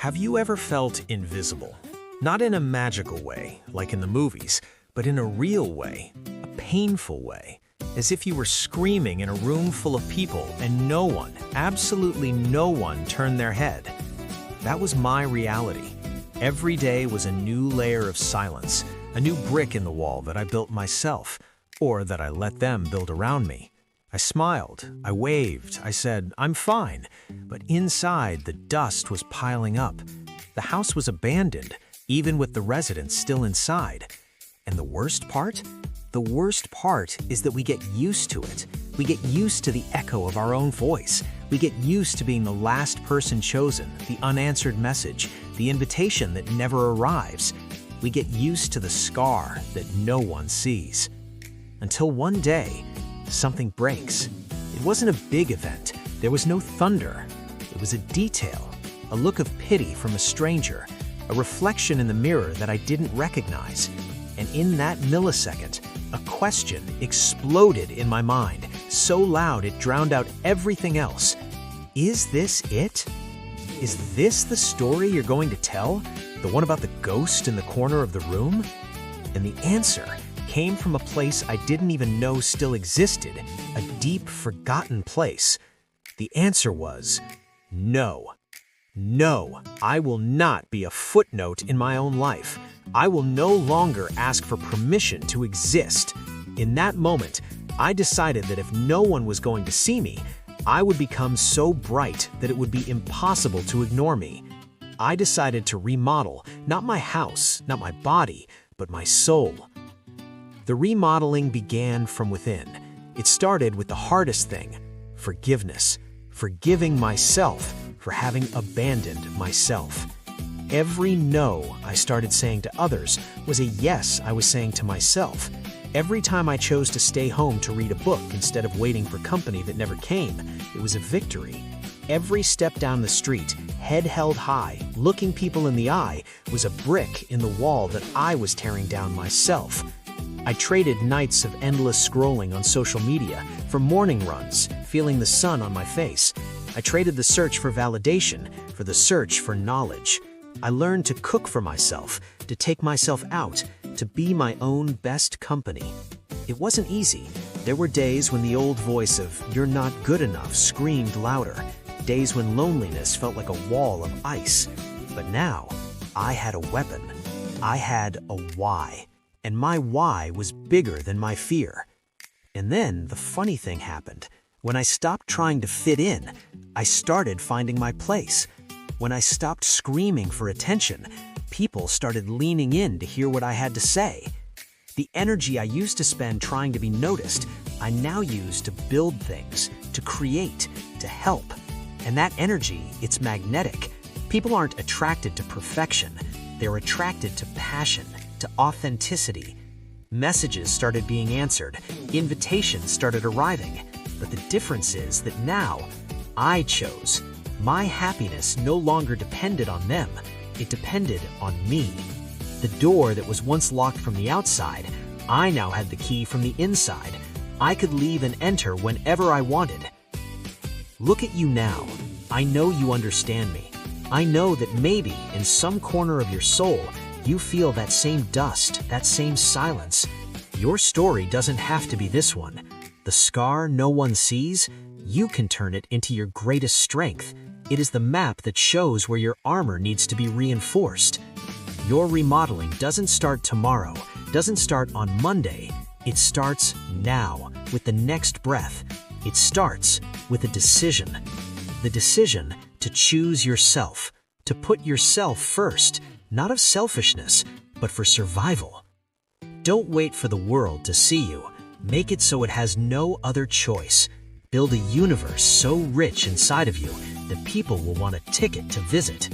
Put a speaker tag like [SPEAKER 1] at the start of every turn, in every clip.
[SPEAKER 1] Have you ever felt invisible? Not in a magical way, like in the movies, but in a real way, a painful way, as if you were screaming in a room full of people and no one, absolutely no one, turned their head. That was my reality. Every day was a new layer of silence, a new brick in the wall that I built myself, or that I let them build around me. I smiled, I waved, I said, "I'm fine," but inside the dust was piling up. The house was abandoned, even with the residents still inside. And the worst part? The worst part is that we get used to it. We get used to the echo of our own voice. We get used to being the last person chosen, the unanswered message, the invitation that never arrives. We get used to the scar that no one sees. Until one day, something breaks. It wasn't a big event. There was no thunder. It was a detail, a look of pity from a stranger, a reflection in the mirror that I didn't recognize. And in that millisecond, a question exploded in my mind, so loud it drowned out everything else. Is this it? Is this the story you're going to tell? The one about the ghost in the corner of the room? And the answer came from a place I didn't even know still existed, a deep, forgotten place. The answer was no. No, I will not be a footnote in my own life. I will no longer ask for permission to exist. In that moment, I decided that if no one was going to see me, I would become so bright that it would be impossible to ignore me. I decided to remodel, not my house, not my body, but my soul. The remodeling began from within. It started with the hardest thing, forgiveness, forgiving myself for having abandoned myself. Every no I started saying to others was a yes I was saying to myself. Every time I chose to stay home to read a book instead of waiting for company that never came, it was a victory. Every step down the street, head held high, looking people in the eye, was a brick in the wall that I was tearing down myself. I traded nights of endless scrolling on social media for morning runs, feeling the sun on my face. I traded the search for validation for the search for knowledge. I learned to cook for myself, to take myself out, to be my own best company. It wasn't easy. There were days when the old voice of "you're not good enough" screamed louder, days when loneliness felt like a wall of ice. But now, I had a weapon. I had a why. And my why was bigger than my fear. And then the funny thing happened. When I stopped trying to fit in, I started finding my place. When I stopped screaming for attention, people started leaning in to hear what I had to say. The energy I used to spend trying to be noticed, I now use to build things, to create, to help. And that energy, it's magnetic. People aren't attracted to perfection. They're attracted to passion, to authenticity. Messages started being answered, invitations started arriving, but the difference is that now I chose. My happiness no longer depended on them, it depended on me. The door that was once locked from the outside, I now had the key from the inside. I could leave and enter whenever I wanted. Look at you now. I know you understand me. I know that maybe in some corner of your soul, you feel that same dust, that same silence. Your story doesn't have to be this one. The scar no one sees, you can turn it into your greatest strength. It is the map that shows where your armor needs to be reinforced. Your remodeling doesn't start tomorrow, doesn't start on Monday. It starts now, with the next breath. It starts with a decision. The decision to choose yourself, to put yourself first. Not of selfishness, but for survival. Don't wait for the world to see you. Make it so it has no other choice. Build a universe so rich inside of you that people will want a ticket to visit.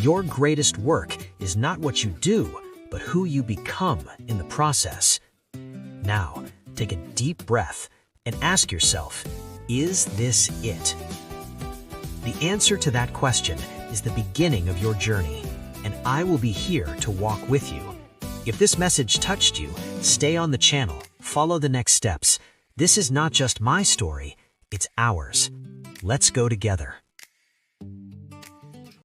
[SPEAKER 1] Your greatest work is not what you do, but who you become in the process. Now, take a deep breath and ask yourself, is this it? The answer to that question is the beginning of your journey. And I will be here to walk with you. If this message touched you, stay on the channel, follow the next steps. This is not just my story, it's ours. Let's go together.